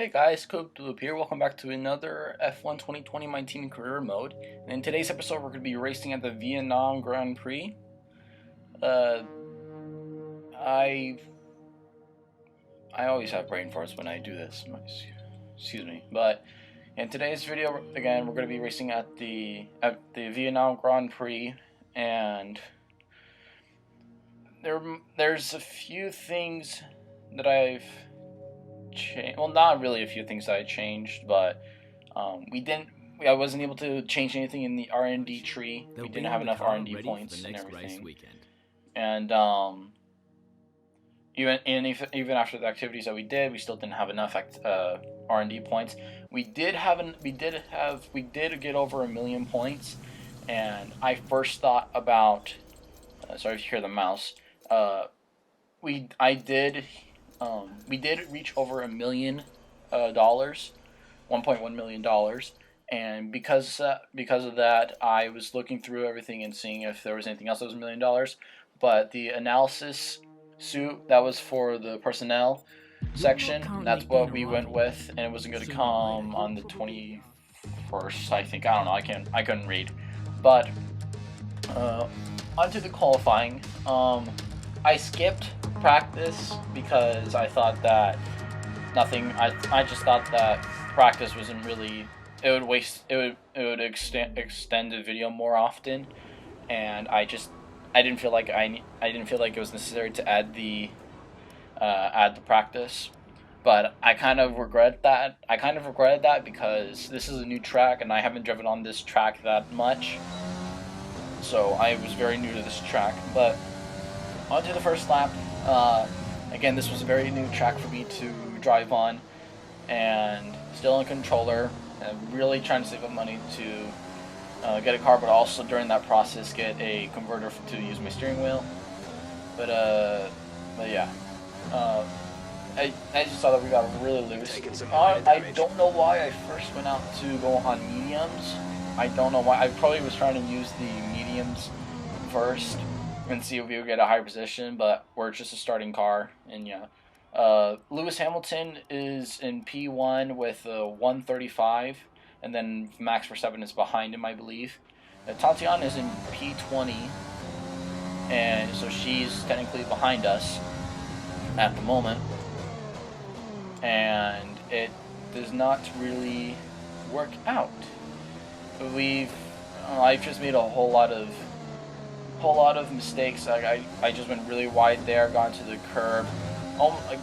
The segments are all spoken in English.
Hey guys, Coke Loop here. Welcome back to another F1 2020 My Team Career Mode. And in today's episode, we're going to be racing at the Vietnam Grand Prix. I always have brain farts when I do this. Excuse me. But in today's video, again, we're going to be racing at the Vietnam Grand Prix, and there's a few things that I've changed. Well, not really a few things that I changed, but I wasn't able to change anything in the R&D tree. We didn't have enough R&D points and everything. And even after the activities that we did, we still didn't have enough R&D points. We did get over 1 million points, and I first thought about. Sorry if you hear the mouse. We did reach over $1 million, $1.1 million, and because of that, I was looking through everything and seeing if there was anything else that was $1 million. But the analysis suit that was for the personnel section, that's what we went with, and it wasn't going to come on the 21st. I think, I don't know. I couldn't read, but onto the qualifying. I skipped practice because I thought that I just thought that practice wasn't really. It would extend the video more often, and I didn't feel like it was necessary to add the practice. But I kind of regret that. I kind of regretted that because this is a new track and I haven't driven on this track that much. So I was very new to this track. But onto the first lap. Again, this was a very new track for me to drive on, and still in controller. I'm really trying to save up money to get a car, but also during that process get a converter to use my steering wheel. But yeah, I just saw that we got really loose. I don't know why I first went out to go on mediums. I don't know why. I probably was trying to use the mediums first and see if we would get a higher position, but we're just a starting car, and yeah. Lewis Hamilton is in P1 with 135, and then Max Verstappen is behind him, I believe. Tatiana is in P20, and so she's technically behind us at the moment, and it does not really work out. I've just made a whole lot of mistakes. I just went really wide there, got into the curb,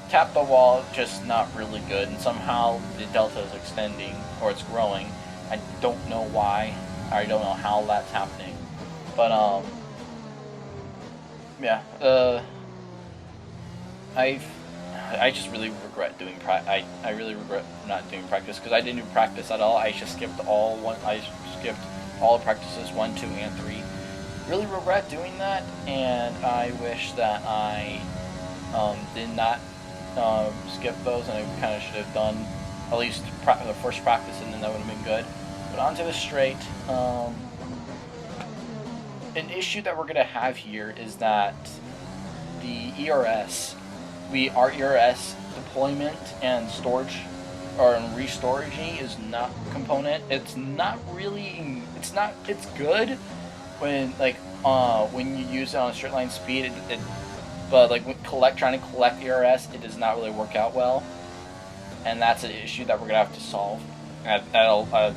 tapped the wall, just not really good, and somehow the delta is extending, or it's growing. I don't know why. I don't know how that's happening, but yeah. I just really regret doing I really regret not doing practice, because I didn't do practice at all. I skipped all the practices 1, 2, and 3. Really regret doing that, and I wish that I did not skip those, and I kind of should have done at least the first practice, and then that would have been good. But onto the straight. An issue that we're going to have here is that the our ERS deployment and storage or restoraging is not component. It's good when you use it on a straight line speed, but like trying to collect ERS, it does not really work out well, and that's an issue that we're gonna have to solve at a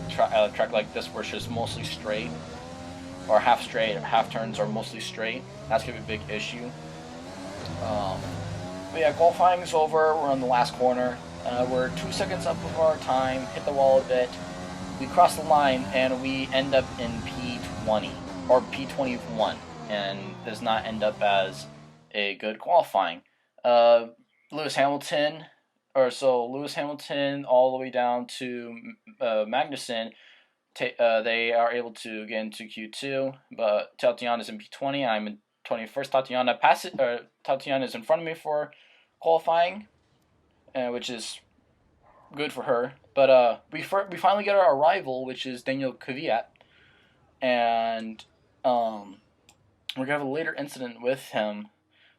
track like this, where it's just mostly straight, or half straight, half turns are mostly straight. That's gonna be a big issue. But yeah, qualifying is over. We're on the last corner. We're 2 seconds up of our time. Hit the wall a bit. We cross the line and we end up in P20 or P21, and does not end up as a good qualifying. Lewis Hamilton all the way down to Magnussen. They are able to get into Q2, but Tatiana is in P20 and I'm in 21st. Tatiana is in front of me for qualifying, which is good for her. But we finally get our arrival, which is Daniel Kvyat, and we're gonna have a later incident with him,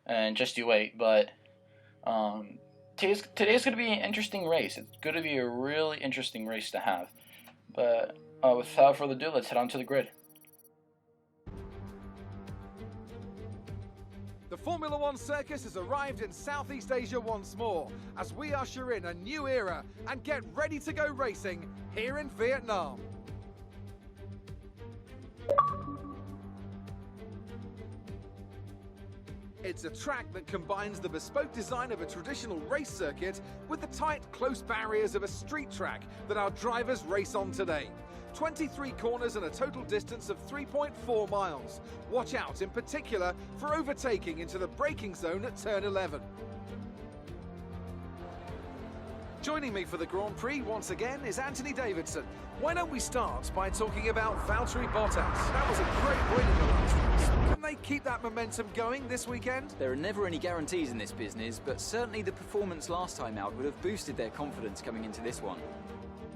and just you wait. But today's going to be an interesting race. It's going to be a really interesting race to have. But without further ado, let's head on to the grid. The Formula One circus has arrived in Southeast Asia once more, as we usher in a new era and get ready to go racing here in Vietnam. It's a track that combines the bespoke design of a traditional race circuit with the tight, close barriers of a street track that our drivers race on today. 23 corners and a total distance of 3.4 miles. Watch out in particular for overtaking into the braking zone at turn 11. Joining me for the Grand Prix once again is Anthony Davidson. Why don't we start by talking about Valtteri Bottas? That was a great win in the last race. Can they keep that momentum going this weekend? There are never any guarantees in this business, but certainly the performance last time out would have boosted their confidence coming into this one.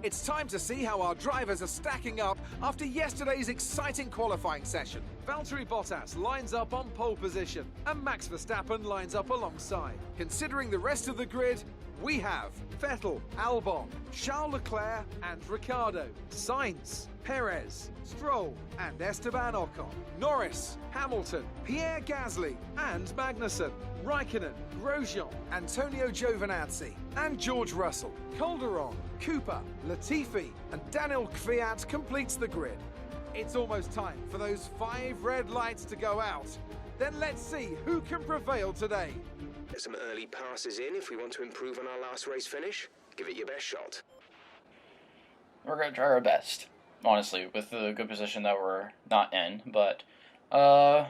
It's time to see how our drivers are stacking up after yesterday's exciting qualifying session. Valtteri Bottas lines up on pole position and Max Verstappen lines up alongside. Considering the rest of the grid, we have Vettel, Albon, Charles Leclerc and Ricciardo, Sainz, Perez, Stroll and Esteban Ocon, Norris, Hamilton, Pierre Gasly and Magnussen, Raikkonen, Grosjean, Antonio Giovinazzi and George Russell, Calderon, Cooper, Latifi and Daniel Kvyat completes the grid. It's almost time for those 5 red lights to go out. Then let's see who can prevail today. Get some early passes in if we want to improve on our last race finish. Give it your best shot. We're going to try our best, honestly, with the good position that we're not in. But here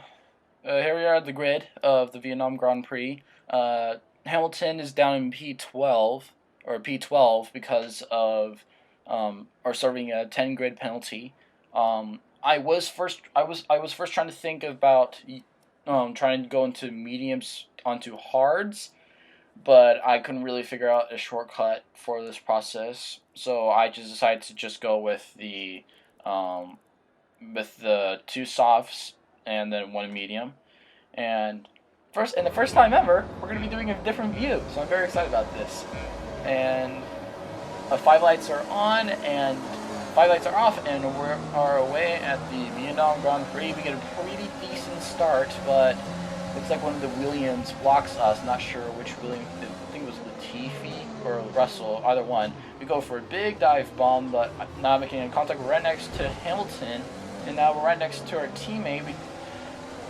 we are at the grid of the Vietnam Grand Prix. Hamilton is down in P12 because of or serving a 10 grid penalty. I was first trying to think about trying to go into mediums onto hards, but I couldn't really figure out a shortcut for this process, so I just decided to just go with the 2 softs and then 1 medium. And the first time ever, we're going to be doing a different view, so I'm very excited about this. And 5 lights are on and 5 lights are off, and we are away at the Vietnam Grand Prix. We get a pretty decent start, but looks like one of the Williams blocks us. Not sure which Williams. I think it was Latifi or Russell, either one. We go for a big dive bomb, but now making a contact right next to Hamilton, and now we're right next to our teammate.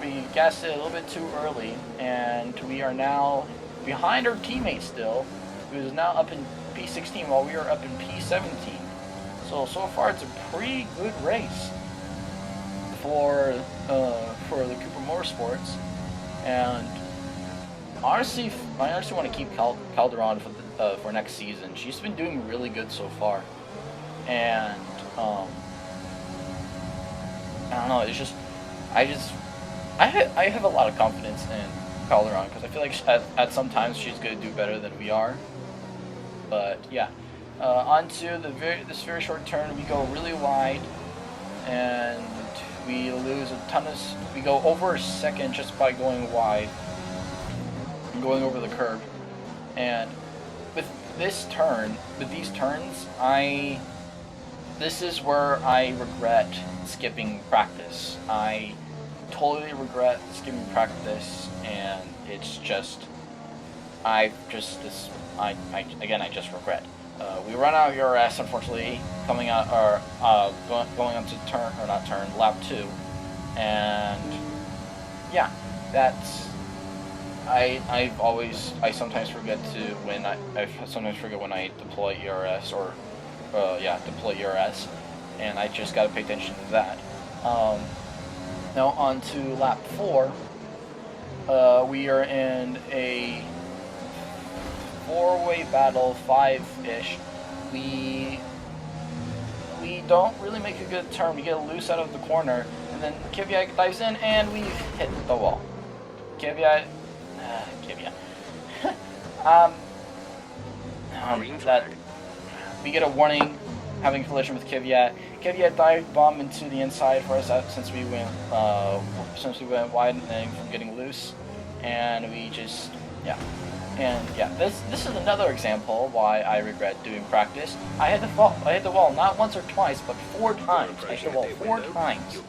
We gassed it a little bit too early, and we are now behind our teammate still, who is now up in P16 while we are up in P17. So far it's a pretty good race for the Cooper Motorsports, and honestly, I honestly want to keep Calderon for next season. She's been doing really good so far, and I don't know. It's just I have a lot of confidence in Calderon because I feel like at some times she's going to do better than we are. But yeah. Onto this very short turn, we go really wide, and we lose a ton of. We go over a second just by going wide and going over the curb. And with these turns, this is where I regret skipping practice. I totally regret skipping practice, and it's just, I just regret. We run out of ERS, unfortunately, coming out or going onto lap 2, and yeah, that's I sometimes forget when I deploy ERS deploy ERS, and I just gotta pay attention to that. Now on to lap 4. We are in a 4-way battle, 5-ish. We don't really make a good turn. We get loose out of the corner, and then Kvyat dives in, and we hit the wall. Kvyat. We get a warning, having collision with Kvyat. Kvyat dive bomb into the inside for us since we went wide and from getting loose, and we just And yeah, this is another example why I regret doing practice. I hit the wall not once or twice, but 4 times. I hit the wall 4 times,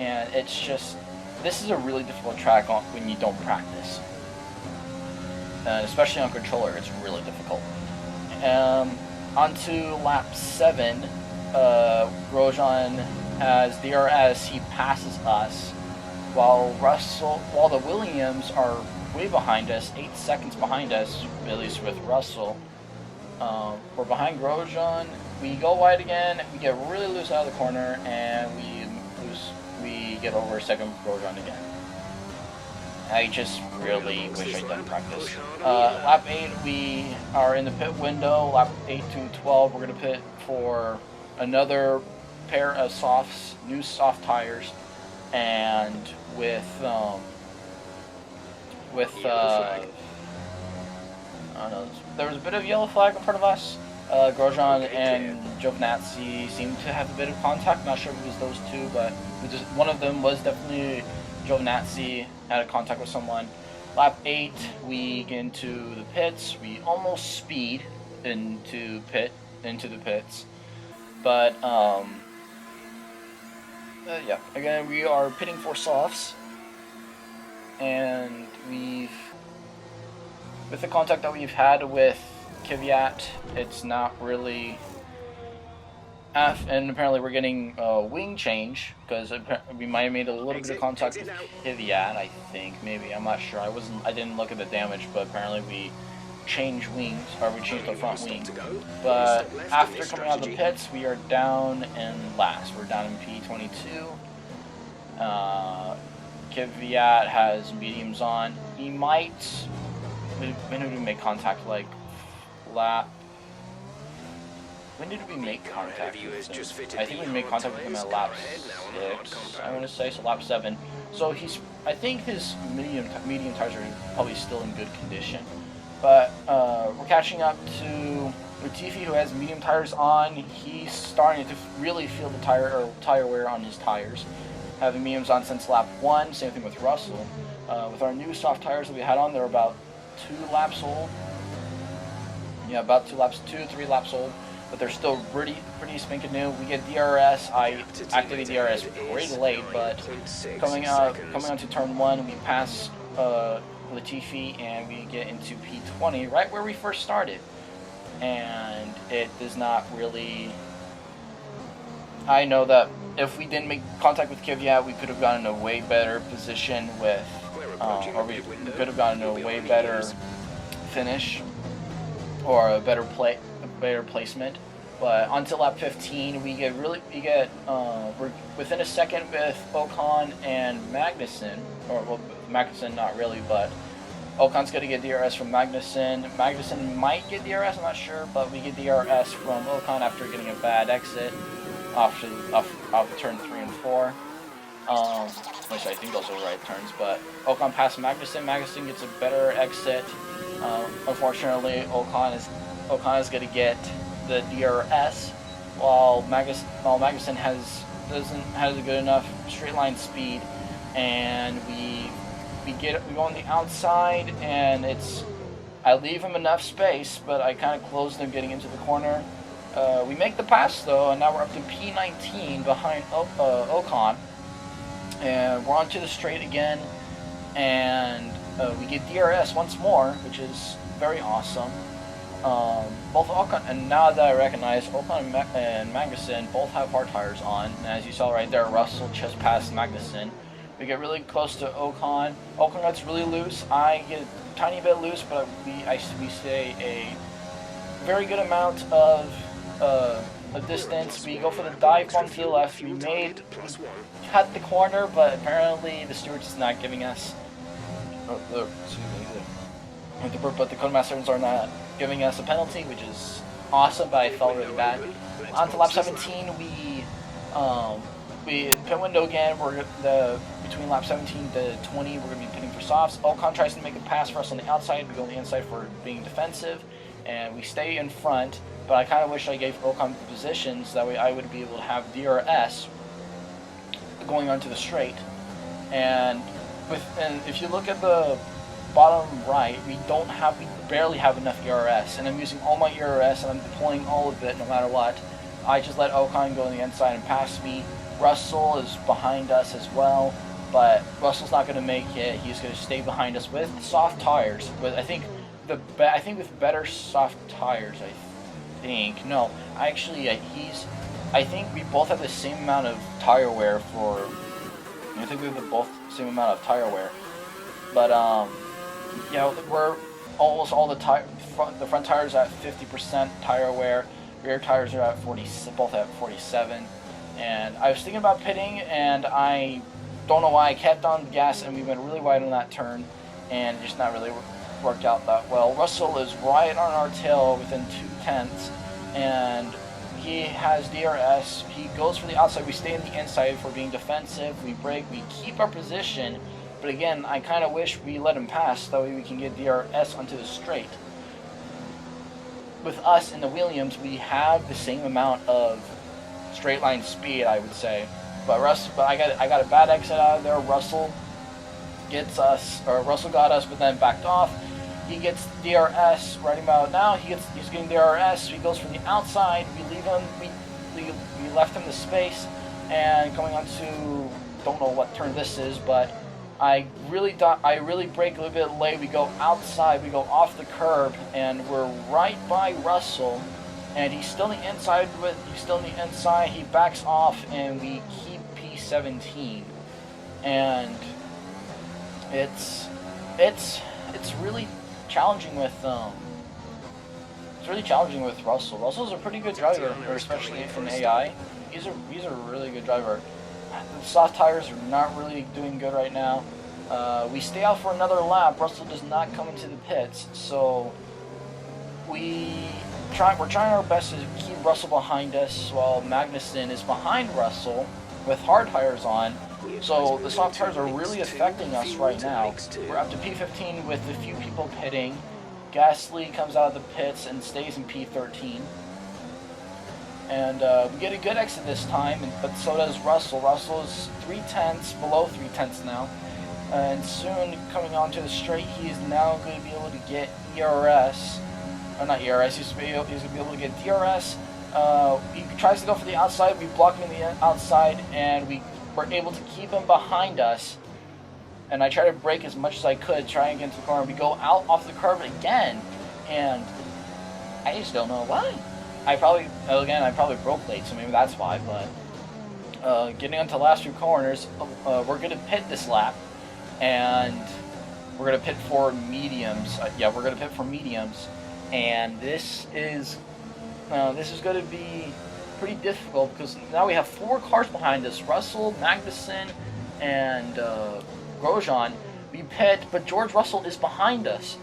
and it's just, this is a really difficult track when you don't practice, and especially on controller, it's really difficult. Onto lap 7, Grosjean has DRS. He passes us, while the Williams are way behind us, 8 seconds behind us, at least with Russell. We're behind Grosjean. We go wide again. We get really loose out of the corner, and we get over second Grosjean again. I just really wish I'd done practice. Lap 8, we are in the pit window. Lap 8 to 12, we're going to pit for another pair of new soft tires, and with I don't know, there was a bit of yellow flag in front of us. Grosjean and Giovinazzi seemed to have a bit of contact. Not sure if it was those two, but one of them was definitely Giovinazzi, had a contact with someone. Lap 8, we get into the pits. We almost speed into the pits, but yeah, again we are pitting for softs, and with the contact that we've had with Kvyat, it's not really and apparently we're getting a wing change, because we might have made a little bit of contact with Kvyat, I think, maybe, I'm not sure. I didn't look at the damage, but apparently we changed wings, or we changed the front wing. But after coming out of the pits, we are down in last. We're down in P22. Kvyat has mediums on. He might. When did we make contact? Like lap. When did we make contact with him? I think we made contact with him at lap 6. I want to say so. Lap 7. So I think his medium tires are probably still in good condition. But we're catching up to Latifi, who has medium tires on. He's starting to really feel the tire wear on his tires, having mediums on since lap 1. Same thing with Russell. With our new soft tires that we had on, they're about 2 laps old. Yeah, about 3 laps old, but they're still pretty spanking new. We get DRS. I activate DRS pretty late, but coming onto turn 1, we pass Latifi, and we get into P20 right where we first started, and it does not really. I know that if we didn't make contact with Kvyat, we could have gotten a way better position with, or we could have gotten a way better finish, or a better placement. But until lap 15, we're within a second with Ocon and Magnussen, or well, Magnussen not really, but Ocon's going to get DRS from Magnussen. Magnussen might get DRS, I'm not sure, but we get DRS from Ocon after getting a bad exit off turn 3 and 4. Which I think those are the right turns, but Ocon passed Magnussen. Magnussen gets a better exit. Unfortunately, Ocon is going to get the DRS, while Magnussen has a good enough straight line speed, and we go on the outside, and I leave him enough space, but I kind of closed him getting into the corner. We make the pass though, and now we're up to P19 behind Ocon, and we're onto the straight again, and we get DRS once more, which is very awesome. Both Ocon, and now that I recognize, Ocon and Magnussen both have hard tires on, and as you saw right there, Russell just passed Magnussen. We get really close to Ocon. Ocon gets really loose. I get a tiny bit loose, but we stay a very good amount of distance. We go for the dive bomb to the left. We cut the corner, but apparently the stewards is not giving us. But the Codemasters are not giving us a penalty, which is awesome, but I felt really bad. On to lap 17, we pit window again. Between lap 17 to 20, we're going to be pitting for softs. Ocon tries to make a pass for us on the outside. We go on the inside for being defensive, and we stay in front. But I kind of wish I gave Ocon positions, that way I would be able to have DRS going onto the straight. And if you look at the bottom right, we barely have enough ERS, and I'm using all my ERS and I'm deploying all of it no matter what. I just let Ocon go on the inside and pass me. Russell is behind us as well, but Russell's not going to make it. He's going to stay behind us with soft tires. But I think with better soft tires, I think we both have the same amount of tire wear for. I think we have both the same amount of tire wear, but we're almost all the front tires are at 50% tire wear. Rear tires are at both at 47. And I was thinking about pitting, and I don't know why I kept on the gas, and we went really wide on that turn, and it just not really worked out that well. Russell is right on our tail within 0.2, and he has DRS. He goes for the outside. We stay in the inside for being defensive. We brake. We keep our position. But again, I kind of wish we let him pass. That way we can get DRS onto the straight. With us in the Williams, we have the same amount of straight line speed, I would say. But I got a bad exit out of there. Russell got us, but then backed off. He gets DRS right about now. He's getting DRS. He goes from the outside. We leave him. We left him the space, and coming on to, don't know what turn this is, but I really brake a little bit late. We go outside. We go off the curb, and we're right by Russell, and he's still in the inside. He backs off, and we keep P17, and it's really challenging with Russell. Russell's a pretty good driver, especially from AI. He's a really good driver. The soft tires are not really doing good right now. We stay out for another lap. Russell does not come into the pits, so we're trying our best to keep Russell behind us while Magnussen is behind Russell with hard tires on. So the soft tires are really affecting us right now. We're up to P15 with a few people pitting. Gasly comes out of the pits and stays in P13. And we get a good exit this time, but so does Russell. Russell's below 3/10 now. And soon coming onto the straight, he is now going to be able to get ERS. Or not ERS, he's going to be able to get DRS. He tries to go for the outside, we block him in the outside, and we were able to keep him behind us. And I tried to brake as much as I could, trying against the corner. We go out off the curb again, and I just don't know why. I probably broke late, so maybe that's why, but getting onto the last few corners, we're going to pit this lap, and we're going to pit for mediums. We're going to pit for mediums, and this is going to be pretty difficult because now we have 4 cars behind us: Russell, Magnussen, and Grosjean. We pit, but George Russell is behind us.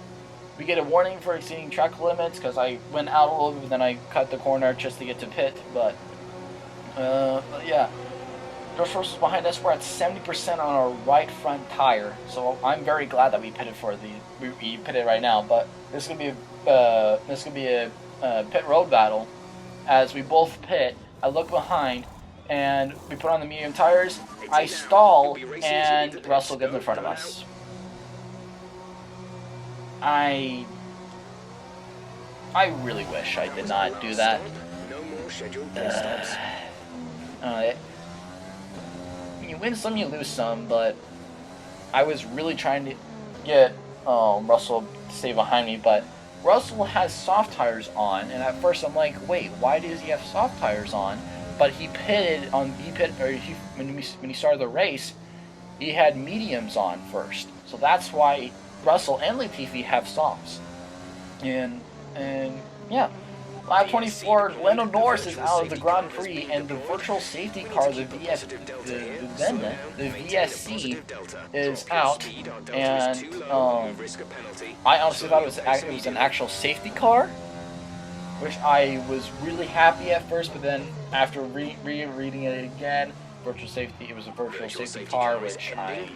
We get a warning for exceeding track limits because I went out a little bit, then I cut the corner just to get to pit. But yeah, George Russell's behind us. We're at 70% on our right front tire, so I'm very glad that we pitted we pitted right now. But this is gonna be a pit road battle as we both pit. I look behind, and we put on the medium tires. I stall, and Russell gets in front of us. I really wish I did not do that. You win some, you lose some, but I was really trying to get Russell to stay behind me, but Russell has soft tires on, and at first I'm like, wait, why does he have soft tires on? But when he started the race, he had mediums on first, so that's why Russell and Latifi have softs. And yeah, lap 24, Lando Norris is out of the Grand Prix, and the virtual safety car, the VSC, is out. And I honestly thought it was an actual safety car, which I was really happy at first, but then after reading it again, it was a virtual safety car, which I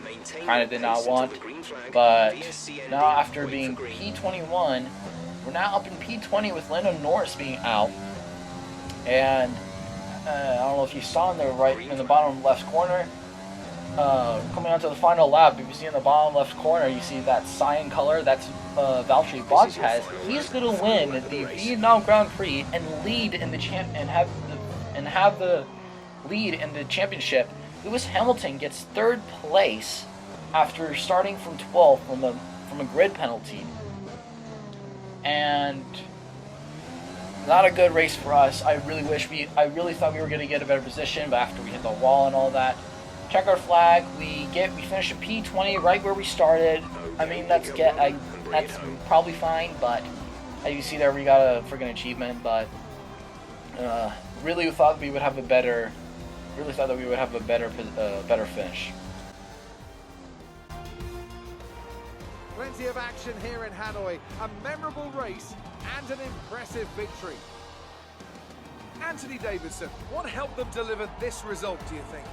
kind of did not want. But now after being P21, we're now up in P20 with Lando Norris being out. And I don't know if you saw in the bottom left corner, coming onto the final lap, if you see in the bottom left corner, you see that cyan color. That's Valtteri Bottas. He's gonna win the Vietnam Grand Prix and lead in the have the lead in the championship. Lewis Hamilton gets third place after starting from 12th from a grid penalty, and not a good race for us. I really thought we were gonna get a better position, but after we hit the wall and all that. Checkered flag. We finish at P20 right where we started. I mean that's probably fine, but as you see there, we got a friggin' achievement. But really thought we would have a better better finish. Plenty of action here in Hanoi. A memorable race and an impressive victory. Anthony Davidson, what helped them deliver this result, do you think?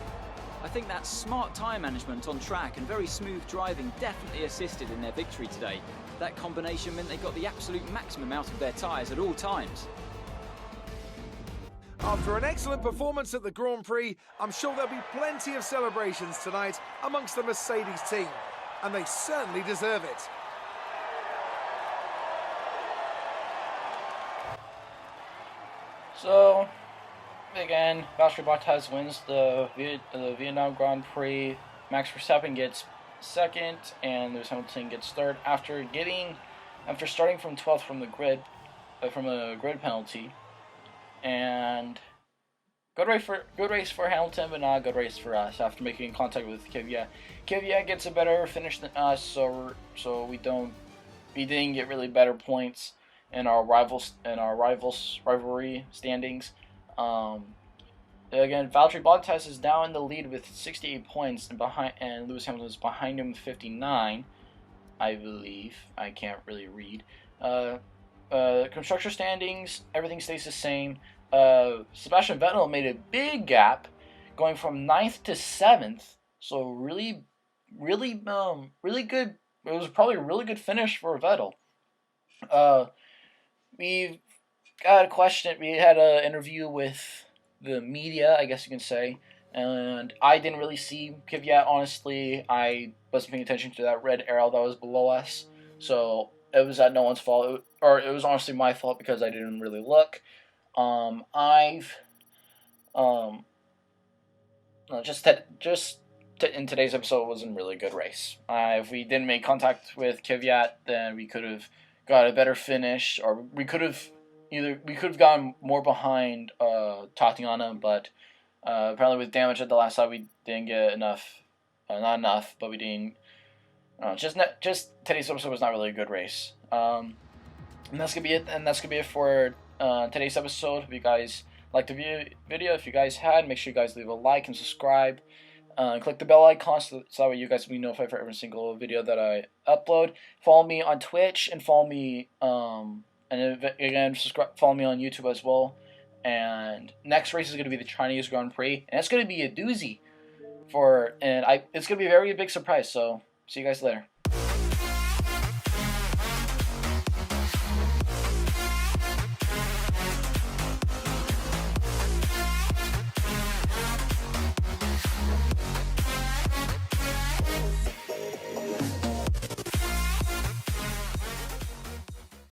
I think that smart tyre management on track and very smooth driving definitely assisted in their victory today. That combination meant they got the absolute maximum out of their tyres at all times. After an excellent performance at the Grand Prix, I'm sure there'll be plenty of celebrations tonight amongst the Mercedes team, and they certainly deserve it. So, again, Valtteri Bottas wins the Vietnam Grand Prix. Max Verstappen gets second, and Lewis Hamilton gets third after starting from 12th from a grid penalty. And good race for Hamilton, but not a good race for us. After making contact with Kvyat gets a better finish than us, so we didn't get really better points in our rivalry standings. Again, Valtteri Bottas is now in the lead with 68 points, and Lewis Hamilton is behind him with 59, I believe. I can't really read. Constructor standings, everything stays the same. Sebastian Vettel made a big gap, going from 9th to 7th. So really good. It was probably a really good finish for Vettel. We got a question. We had an interview with the media, I guess you can say, and I didn't really see Kvyat. Honestly, I wasn't paying attention to that red arrow that was below us, so it was at no one's fault, it was honestly my fault because I didn't really look. In today's episode wasn't really a good race. If we didn't make contact with Kvyat, then we could have got a better finish, or we could have gotten more behind Tatiana, but apparently with damage at the last side we didn't get enough. Not enough, but we didn't. Just today's episode was not really a good race. And that's gonna be it. And that's gonna be it for today's episode. If you guys liked the video, if you guys had, make sure you guys leave a like and subscribe. Click the bell icon so that way you guys will be notified for every single video that I upload. Follow me on Twitch and follow me follow me on YouTube as well. And next race is going to be the Chinese Grand Prix, and it's going to be a doozy. It's going to be a very big surprise. So see you guys later.